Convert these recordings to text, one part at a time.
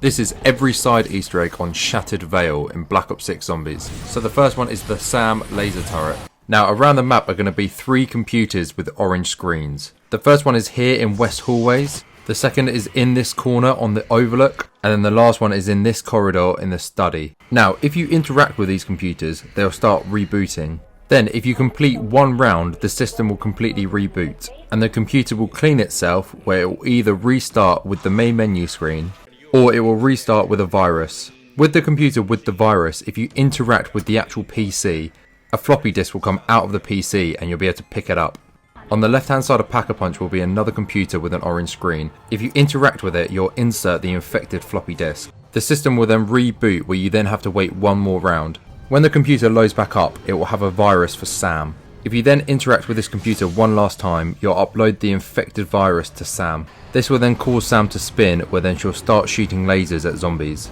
This is every side Easter egg on Shattered Veil in Black Ops 6 Zombies. So the first one is the SAM laser turret. Now around the map are going to be 3 computers with orange screens. The first one is here in West Hallways. The second is in this corner on the overlook. And then the last one is in this corridor in the study. Now if you interact with these computers, they'll start rebooting. Then if you complete one round, the system will completely reboot. And the computer will clean itself, where it will either restart with the main menu screen, or it will restart with a virus. With the computer with the virus, if you interact with the actual PC, a floppy disk will come out of the PC and you'll be able to pick it up. On the left hand side of Pack-a-Punch will be another computer with an orange screen. If you interact with it, you'll insert the infected floppy disk. The system will then reboot, where you then have to wait one more round. When the computer loads back up, it will have a virus for Sam. If you then interact with this computer one last time, you'll upload the infected virus to Sam. This will then cause Sam to spin, where then she'll start shooting lasers at zombies.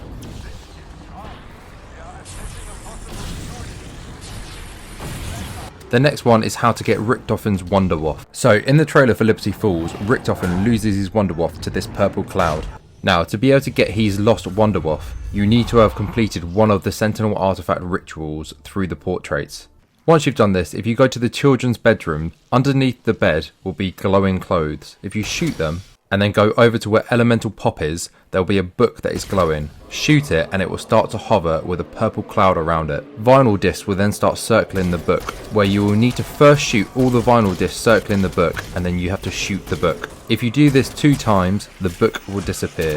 The next one is how to get Richtofen's Wunderwaffe. So in the trailer for Liberty Falls, Richtofen loses his Wunderwaffe to this purple cloud. Now to be able to get his lost Wunderwaffe, you need to have completed one of the Sentinel artifact rituals through the portraits. Once you've done this, if you go to the children's bedroom, underneath the bed will be glowing clothes. If you shoot them, and then go over to where elemental pop is, there will be a book that is glowing. Shoot it and it will start to hover with a purple cloud around it. Vinyl discs will then start circling the book, where you will need to first shoot all the vinyl discs circling the book, and then you have to shoot the book. If you do this 2 times, the book will disappear.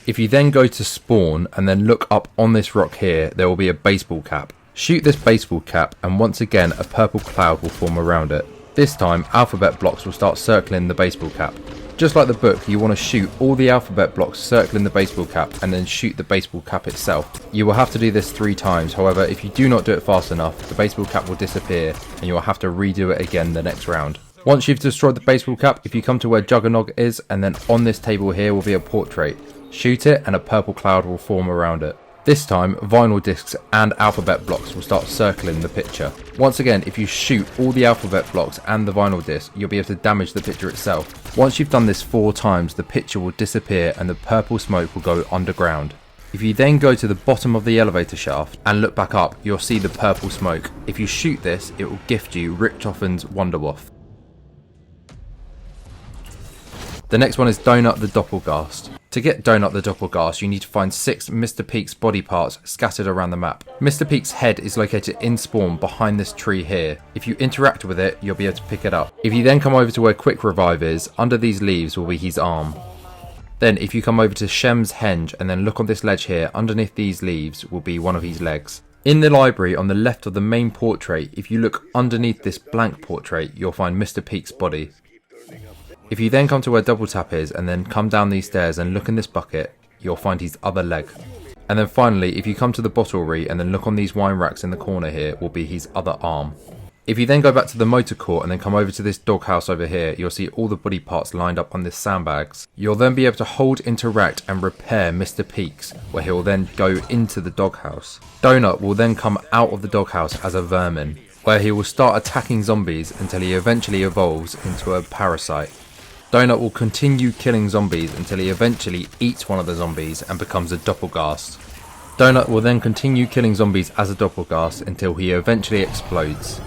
If you then go to spawn and then look up on this rock here, there will be a baseball cap. Shoot this baseball cap and once again a purple cloud will form around it. This time alphabet blocks will start circling the baseball cap. Just like the book, you want to shoot all the alphabet blocks circling the baseball cap and then shoot the baseball cap itself. You will have to do this 3 times, however if you do not do it fast enough, the baseball cap will disappear and you will have to redo it again the next round. Once you've destroyed the baseball cap, if you come to where Juggernog is, and then on this table here will be a portrait. Shoot it and a purple cloud will form around it. This time, vinyl discs and alphabet blocks will start circling the picture. Once again, if you shoot all the alphabet blocks and the vinyl disc, you'll be able to damage the picture itself. Once you've done this 4 times, the picture will disappear and the purple smoke will go underground. If you then go to the bottom of the elevator shaft and look back up, you'll see the purple smoke. If you shoot this, it will gift you Richtofen's Wunderwaffe. The next one is Donut the Doppelgast. To get Donut the Doppelgast, you need to find 6 Mr. Peak's body parts scattered around the map. Mr. Peak's head is located in spawn behind this tree here. If you interact with it, you'll be able to pick it up. If you then come over to where Quick Revive is, under these leaves will be his arm. Then if you come over to Shem's henge and then look on this ledge here, underneath these leaves will be one of his legs. In the library on the left of the main portrait, if you look underneath this blank portrait, you'll find Mr. Peak's body. If you then come to where Double Tap is and then come down these stairs and look in this bucket, you'll find his other leg. And then finally, if you come to the bottlery and then look on these wine racks in the corner here, will be his other arm. If you then go back to the motor court and then come over to this doghouse over here, you'll see all the body parts lined up on this sandbags. You'll then be able to hold, interact and repair Mr. Peaks, where he will then go into the doghouse. Donut will then come out of the doghouse as a vermin, where he will start attacking zombies until he eventually evolves into a parasite. Donut will continue killing zombies until he eventually eats one of the zombies and becomes a Doppelgast. Donut will then continue killing zombies as a Doppelgast until he eventually explodes.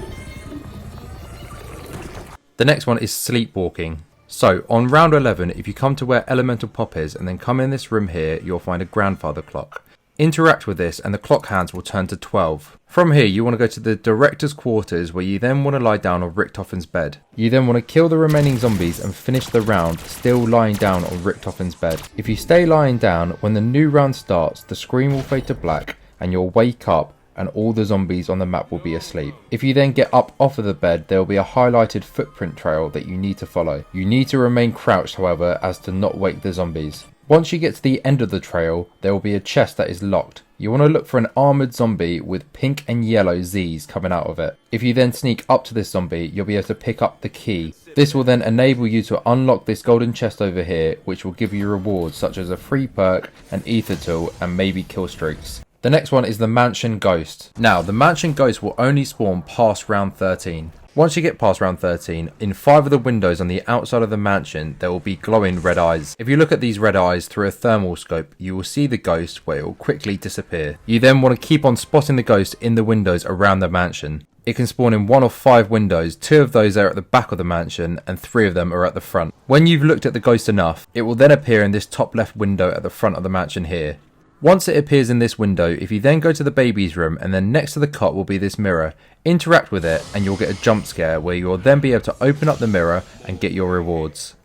The next one is Sleepwalking. So on round 11, if you come to where Elemental Pop is and then come in this room here, you'll find a grandfather clock. Interact with this and the clock hands will turn to 12. From here you want to go to the director's quarters, where you then want to lie down on Richtofen's bed. You then want to kill the remaining zombies and finish the round still lying down on Richtofen's bed. If you stay lying down, when the new round starts, the screen will fade to black and you'll wake up and all the zombies on the map will be asleep. If you then get up off of the bed, there will be a highlighted footprint trail that you need to follow. You need to remain crouched however, as to not wake the zombies. Once you get to the end of the trail, there will be a chest that is locked. You want to look for an armoured zombie with pink and yellow Z's coming out of it. If you then sneak up to this zombie, you'll be able to pick up the key. This will then enable you to unlock this golden chest over here, which will give you rewards such as a free perk, an ether tool and maybe kill streaks. The next one is the Mansion Ghost. Now, the Mansion Ghost will only spawn past round 13. Once you get past round 13, in 5 of the windows on the outside of the mansion, there will be glowing red eyes. If you look at these red eyes through a thermal scope, you will see the ghost where it will quickly disappear. You then want to keep on spotting the ghost in the windows around the mansion. It can spawn in 1 of 5 windows, 2 of those are at the back of the mansion and 3 of them are at the front. When you've looked at the ghost enough, it will then appear in this top left window at the front of the mansion here. Once it appears in this window, if you then go to the baby's room and then next to the cot will be this mirror, interact with it and you'll get a jump scare where you'll then be able to open up the mirror and get your rewards.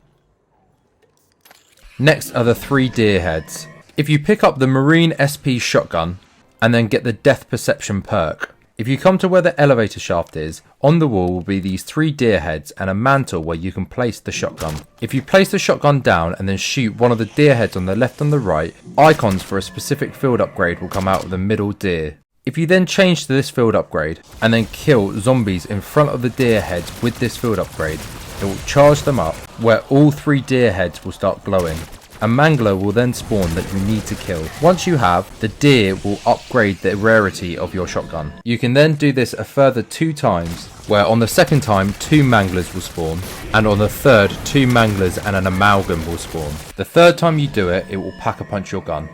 Next are the 3 deer heads. If you pick up the Marine SP shotgun and then get the Death Perception perk, if you come to where the elevator shaft is, on the wall will be these 3 deer heads and a mantle where you can place the shotgun. If you place the shotgun down and then shoot one of the deer heads on the left and the right, icons for a specific field upgrade will come out of the middle deer. If you then change to this field upgrade and then kill zombies in front of the deer heads with this field upgrade, it will charge them up where all 3 deer heads will start glowing. A mangler will then spawn that you need to kill. Once you have, the deer will upgrade the rarity of your shotgun. You can then do this a further 2 times, where on the second time 2 manglers will spawn, and on the third 2 manglers and an amalgam will spawn. The third time you do it, it will pack-a-punch your gun.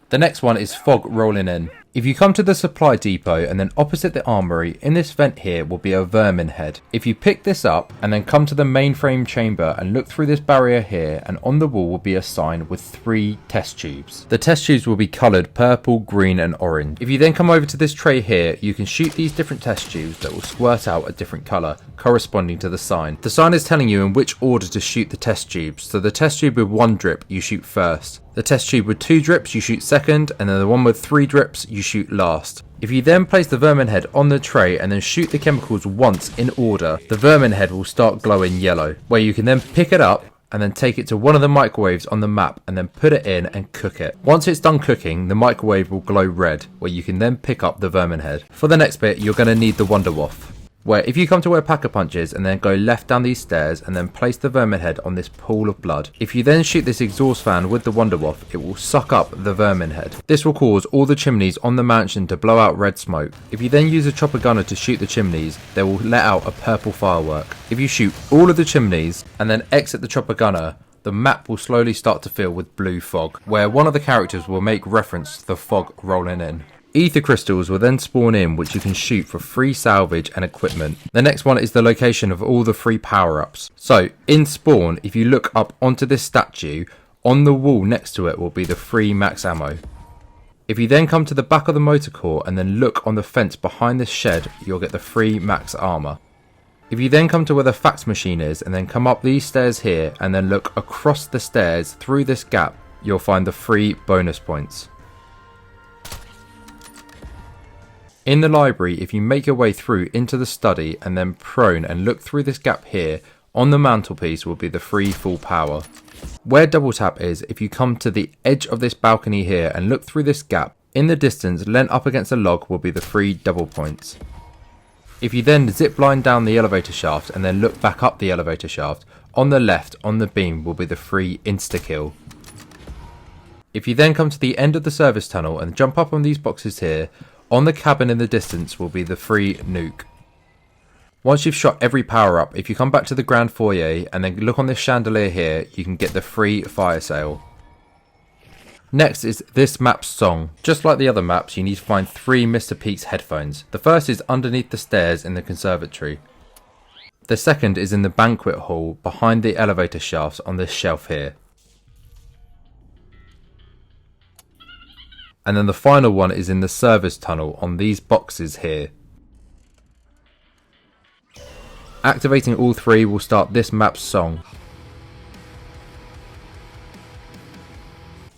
The next one is fog rolling in. If you come to the supply depot and then opposite the armory, in this vent here will be a vermin head. If you pick this up and then come to the mainframe chamber and look through this barrier here, and on the wall will be a sign with 3 test tubes. The test tubes will be coloured purple, green and orange. If you then come over to this tray here, you can shoot these different test tubes that will squirt out a different colour corresponding to the sign. The sign is telling you in which order to shoot the test tubes. So the test tube with 1 drip you shoot first. The test tube with 2 drips you shoot second, and then the one with 3 drips you shoot last. If you then place the vermin head on the tray and then shoot the chemicals once in order, the vermin head will start glowing yellow, where you can then pick it up and then take it to one of the microwaves on the map and then put it in and cook it. Once it's done cooking, the microwave will glow red, where you can then pick up the vermin head. For the next bit, you're going to need the Wonder Waff, where if you come to where Pack-a-Punch is and then go left down these stairs and then place the vermin head on this pool of blood. If you then shoot this exhaust fan with the Wonder Waff, it will suck up the vermin head. This will cause all the chimneys on the mansion to blow out red smoke. If you then use a chopper gunner to shoot the chimneys, they will let out a purple firework. If you shoot all of the chimneys and then exit the chopper gunner, the map will slowly start to fill with blue fog, where one of the characters will make reference to the fog rolling in. Ether crystals will then spawn in, which you can shoot for free salvage and equipment. The next one is the location of all the free power-ups. So in spawn, if you look up onto this statue, on the wall next to it will be the free max ammo. If you then come to the back of the motor core and then look on the fence behind this shed, you'll get the free max armor. If you then come to where the fax machine is and then come up these stairs here and then look across the stairs through this gap, you'll find the free bonus points. In the library, if you make your way through into the study and then prone and look through this gap here, on the mantelpiece will be the free full power. Where double tap is, if you come to the edge of this balcony here and look through this gap, in the distance leant up against a log will be the free double points. If you then zip line down the elevator shaft and then look back up the elevator shaft, on the left on the beam will be the free insta kill. If you then come to the end of the service tunnel and jump up on these boxes here, on the cabin in the distance will be the free nuke. Once you've shot every power up, if you come back to the grand foyer and then look on this chandelier here, you can get the free fire sale. Next is this map's song. Just like the other maps, you need to find 3 Mr. Peaks headphones. The first is underneath the stairs in the conservatory. The second is in the banquet hall behind the elevator shafts on this shelf here. And then the final one is in the service tunnel on these boxes here. Activating all 3 will start this map's song.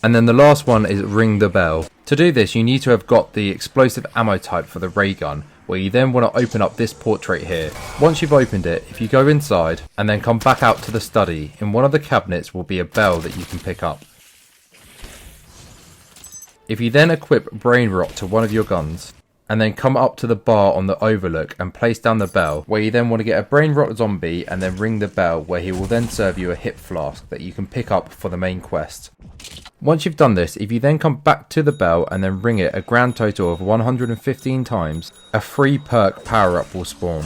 And then the last one is Ring the Bell. To do this, you need to have got the explosive ammo type for the ray gun, where you then want to open up this portrait here. Once you've opened it, if you go inside and then come back out to the study, in one of the cabinets will be a bell that you can pick up. If you then equip Brain Rot to one of your guns and then come up to the bar on the overlook and place down the bell, where you then want to get a brain rot zombie and then ring the bell, where he will then serve you a hip flask that you can pick up for the main quest. Once you've done this, if you then come back to the bell and then ring it a grand total of 115 times, a free perk power up will spawn.